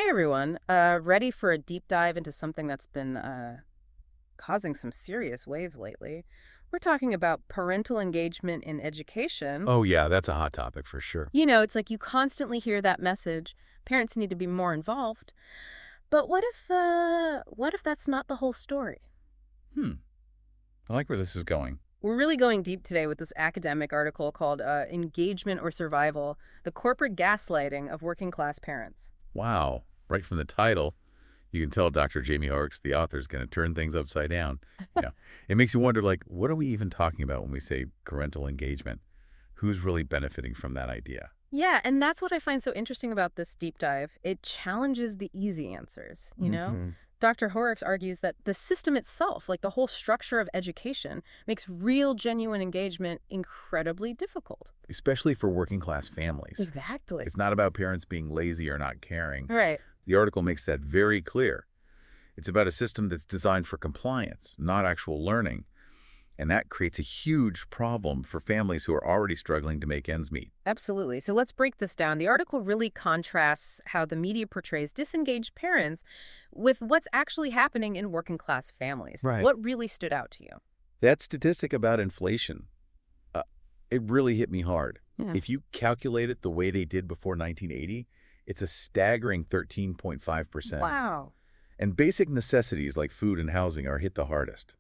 Hi, everyone. Ready for a deep dive into something that's been causing some serious waves lately? We're talking about parental engagement in education. Oh, yeah, that's a hot topic for sure. It's like you constantly hear that message. Parents need to be more involved. But what if that's not the whole story? Hmm. I like where this is going. We're really going deep today with this academic article called Engagement or Survival, the Corporate Gaslighting of Working Class Parents. Wow. Right from the title, you can tell Dr. Jaime Hoerricks, the author, is going to turn things upside down. Yeah. It makes you wonder, like, what are we even talking about when we say parental engagement? Who's really benefiting from that idea? Yeah, and that's what I find so interesting about this deep dive. It challenges the easy answers. Hmm. Dr. Horrocks argues that the system itself, like the whole structure of education, makes real, genuine engagement incredibly difficult. Especially for working class families. Exactly. It's not about parents being lazy or not caring. Right. The article makes that very clear. It's about a system that's designed for compliance, not actual learning. And that creates a huge problem for families who are already struggling to make ends meet. Absolutely. So let's break this down. The article really contrasts how the media portrays disengaged parents with what's actually happening in working class families. Right. What really stood out to you? That statistic about inflation, uh, it really hit me hard. Yeah. If you calculate it the way they did before 1980, it's a staggering 13.5%. Wow. And basic necessities like food and housing are hit the hardest.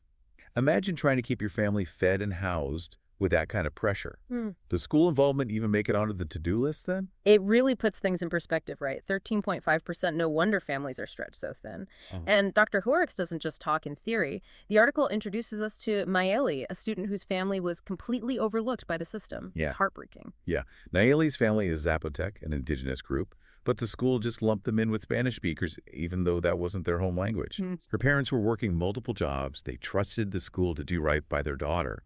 Imagine trying to keep your family fed and housed with that kind of pressure. Hmm. Does school involvement even make it onto the to-do list then? It really puts things in perspective, right? 13.5%, no wonder families are stretched so thin. Oh. And Dr. Horrocks doesn't just talk in theory. The article introduces us to Mayeli, a student whose family was completely overlooked by the system. Yeah. It's heartbreaking. Yeah. Nayeli's family is Zapotec, an indigenous group, but the school just lumped them in with Spanish speakers, even though that wasn't their home language. Hmm. Her parents were working multiple jobs. They trusted the school to do right by their daughter,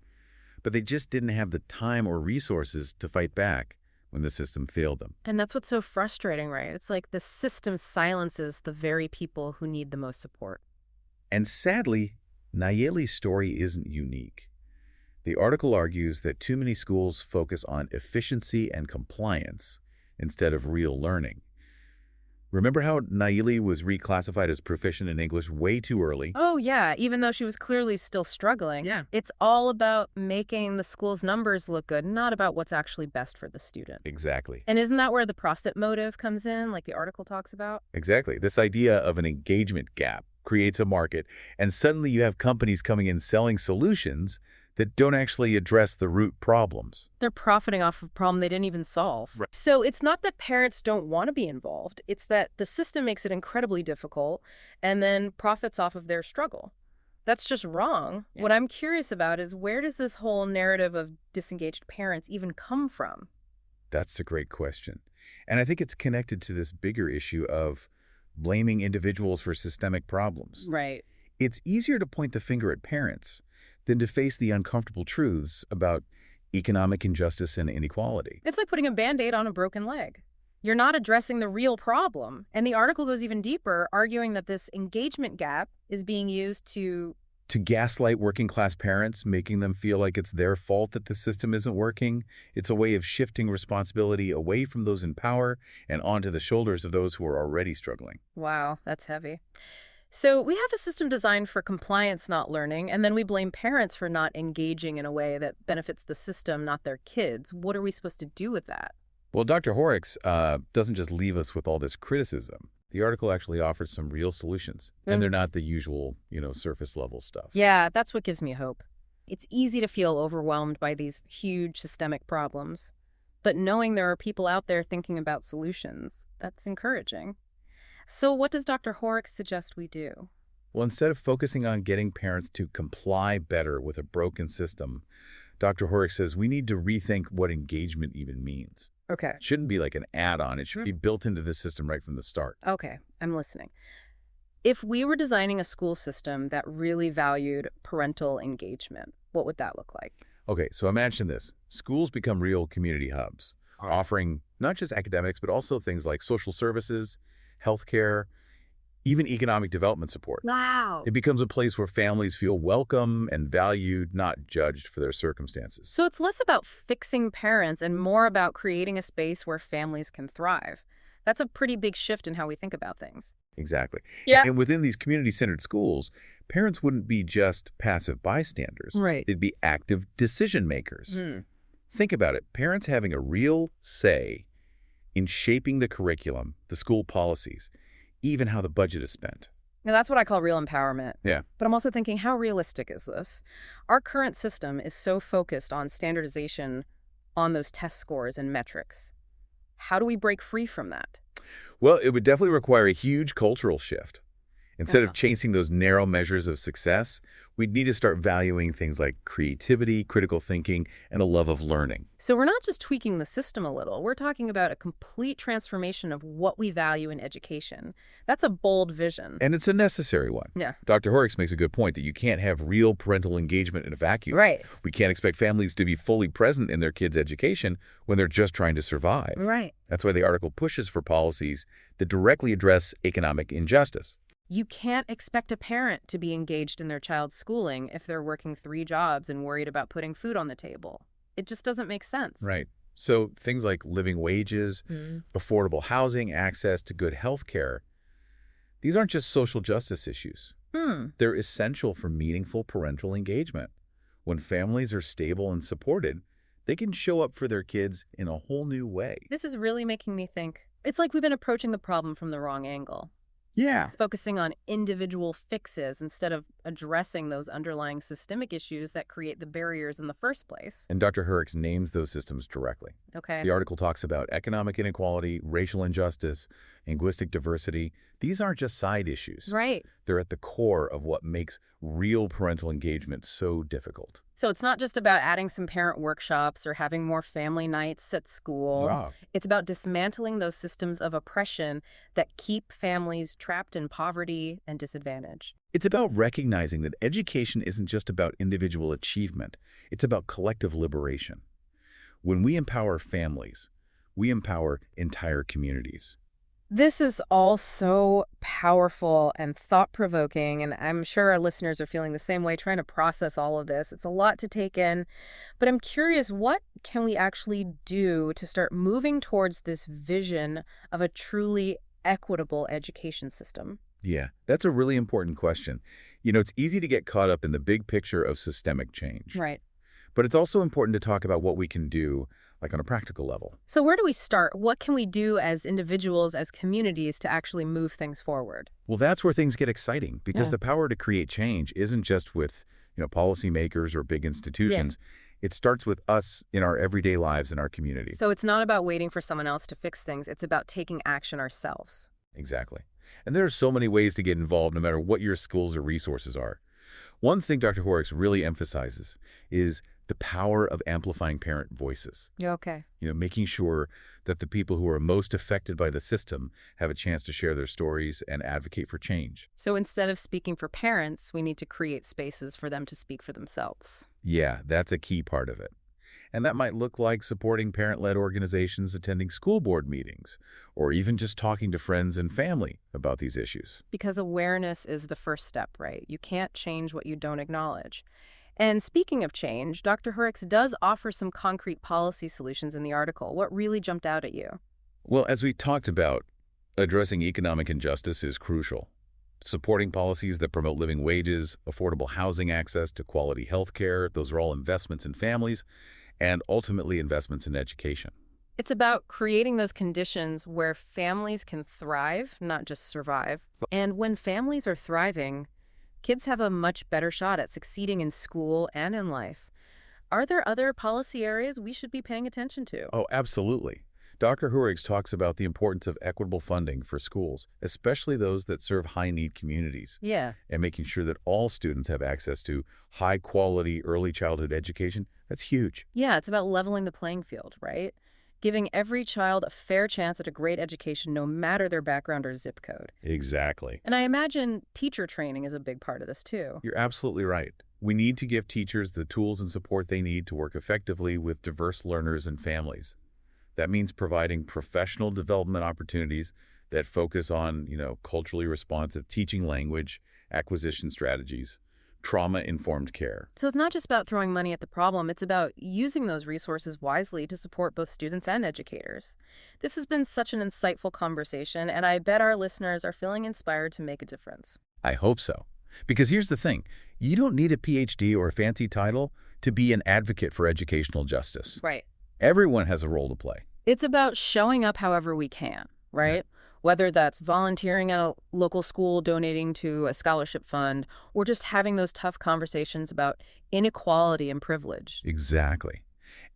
but they just didn't have the time or resources to fight back when the system failed them. And that's what's so frustrating, right? It's like the system silences the very people who need the most support. And sadly, Nayeli's story isn't unique. The article argues that too many schools focus on efficiency and compliance instead of real learning. Remember how Nayeli was reclassified as proficient in English way too early? Oh, yeah, even though she was clearly still struggling. Yeah. It's all about making the school's numbers look good, not about what's actually best for the student. Exactly. And isn't that where the profit motive comes in, like the article talks about? Exactly. This idea of an engagement gap creates a market, and suddenly you have companies coming in selling solutions that don't actually address the root problems. They're profiting off of a problem they didn't even solve. Right. So it's not that parents don't want to be involved. It's that the system makes it incredibly difficult and then profits off of their struggle. That's just wrong. Yeah. What I'm curious about is where does this whole narrative of disengaged parents even come from? That's a great question. And I think it's connected to this bigger issue of blaming individuals for systemic problems. Right. It's easier to point the finger at parents than to face the uncomfortable truths about economic injustice and inequality. It's like putting a Band-Aid on a broken leg. You're not addressing the real problem. And the article goes even deeper, arguing that this engagement gap is being used to gaslight working class parents, making them feel like it's their fault that the system isn't working. It's a way of shifting responsibility away from those in power and onto the shoulders of those who are already struggling. Wow, that's heavy. So we have a system designed for compliance, not learning, and then we blame parents for not engaging in a way that benefits the system, not their kids. What are we supposed to do with that? Well, Dr. Hoerricks doesn't just leave us with all this criticism. The article actually offers some real solutions, and they're not the usual, surface level stuff. Yeah, that's what gives me hope. It's easy to feel overwhelmed by these huge systemic problems, but knowing there are people out there thinking about solutions, that's encouraging. So what does Dr. Hoerricks suggest we do? Well, instead of focusing on getting parents to comply better with a broken system, Dr. Hoerricks says we need to rethink what engagement even means. Okay. It shouldn't be like an add-on. It should be built into the system right from the start. Okay, I'm listening. If we were designing a school system that really valued parental engagement, what would that look like? Okay, so imagine this. Schools become real community hubs, offering not just academics, but also things like social services, healthcare, even economic development support. Wow. It becomes a place where families feel welcome and valued, not judged for their circumstances. So it's less about fixing parents and more about creating a space where families can thrive. That's a pretty big shift in how we think about things. Exactly. Yeah. And within these community-centered schools, parents wouldn't be just passive bystanders. Right. They'd be active decision makers. Think about it. Parents having a real say in shaping the curriculum, the school policies, even how the budget is spent. Now, that's what I call real empowerment. Yeah. But I'm also thinking, how realistic is this? Our current system is so focused on standardization on those test scores and metrics. How do we break free from that? Well, it would definitely require a huge cultural shift. Instead Uh-huh. of chasing those narrow measures of success, we'd need to start valuing things like creativity, critical thinking, and a love of learning. So we're not just tweaking the system a little. We're talking about a complete transformation of what we value in education. That's a bold vision. And it's a necessary one. Yeah. Dr. Hoerricks makes a good point that you can't have real parental engagement in a vacuum. Right. We can't expect families to be fully present in their kids' education when they're just trying to survive. Right. That's why the article pushes for policies that directly address economic injustice. You can't expect a parent to be engaged in their child's schooling if they're working 3 jobs and worried about putting food on the table. It just doesn't make sense. Right. So things like living wages, affordable housing, access to good health care, these aren't just social justice issues. They're essential for meaningful parental engagement. When families are stable and supported, they can show up for their kids in a whole new way. This is really making me think. It's like we've been approaching the problem from the wrong angle. Yeah. Focusing on individual fixes instead of addressing those underlying systemic issues that create the barriers in the first place. And Dr. Hoerricks names those systems directly. Okay. The article talks about economic inequality, racial injustice, linguistic diversity. These aren't just side issues. Right. They're at the core of what makes real parental engagement so difficult. So it's not just about adding some parent workshops or having more family nights at school. Wow. It's about dismantling those systems of oppression that keep families trapped in poverty and disadvantage. It's about recognizing that education isn't just about individual achievement. It's about collective liberation. When we empower families, we empower entire communities. This is all so powerful and thought-provoking, and I'm sure our listeners are feeling the same way, trying to process all of this. It's a lot to take in, but I'm curious, what can we actually do to start moving towards this vision of a truly equitable education system? Yeah, that's a really important question. You know, it's easy to get caught up in the big picture of systemic change. Right. But it's also important to talk about what we can do, like on a practical level. So where do we start? What can we do as individuals, as communities, to actually move things forward? Well, that's where things get exciting because Yeah. the power to create change isn't just with, policymakers or big institutions. It starts with us in our everyday lives in our community. So it's not about waiting for someone else to fix things. It's about taking action ourselves. Exactly. And there are so many ways to get involved no matter what your skills or resources are. One thing Dr. Hoerricks really emphasizes is the power of amplifying parent voices. Yeah, okay. Making sure that the people who are most affected by the system have a chance to share their stories and advocate for change. So instead of speaking for parents, we need to create spaces for them to speak for themselves. Yeah, that's a key part of it. And that might look like supporting parent-led organizations attending school board meetings, or even just talking to friends and family about these issues. Because awareness is the first step, right? You can't change what you don't acknowledge. And speaking of change, Dr. Hoerricks does offer some concrete policy solutions in the article. What really jumped out at you? Well, as we talked about, addressing economic injustice is crucial. Supporting policies that promote living wages, affordable housing access to quality health care, those are all investments in families, and ultimately investments in education. It's about creating those conditions where families can thrive, not just survive. And when families are thriving, kids have a much better shot at succeeding in school and in life. Are there other policy areas we should be paying attention to? Oh, absolutely. Dr. Hoerricks talks about the importance of equitable funding for schools, especially those that serve high-need communities, Yeah. and making sure that all students have access to high-quality early childhood education. That's huge. Yeah, it's about leveling the playing field, right? Giving every child a fair chance at a great education, no matter their background or zip code. Exactly. And I imagine teacher training is a big part of this, too. You're absolutely right. We need to give teachers the tools and support they need to work effectively with diverse learners and families. That means providing professional development opportunities that focus on, culturally responsive teaching language, acquisition strategies, trauma-informed care. So it's not just about throwing money at the problem, it's about using those resources wisely to support both students and educators. This has been such an insightful conversation, and I bet our listeners are feeling inspired to make a difference. I hope so. Because here's the thing, you don't need a PhD or a fancy title to be an advocate for educational justice. Right. Everyone has a role to play. It's about showing up however we can, right? Whether that's volunteering at a local school, donating to a scholarship fund, or just having those tough conversations about inequality and privilege. Exactly.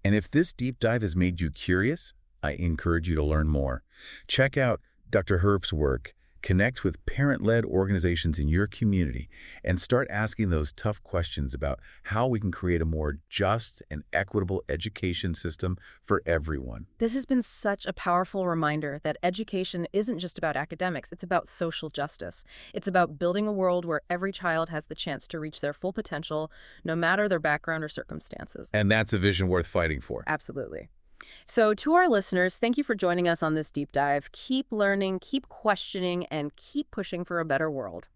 And if this deep dive has made you curious, I encourage you to learn more. Check out Dr. Hoerricks' work, connect with parent-led organizations in your community, and start asking those tough questions about how we can create a more just and equitable education system for everyone. This has been such a powerful reminder that education isn't just about academics, it's about social justice. It's about building a world where every child has the chance to reach their full potential, no matter their background or circumstances. And that's a vision worth fighting for. Absolutely. So to our listeners, thank you for joining us on this deep dive. Keep learning, keep questioning, and keep pushing for a better world.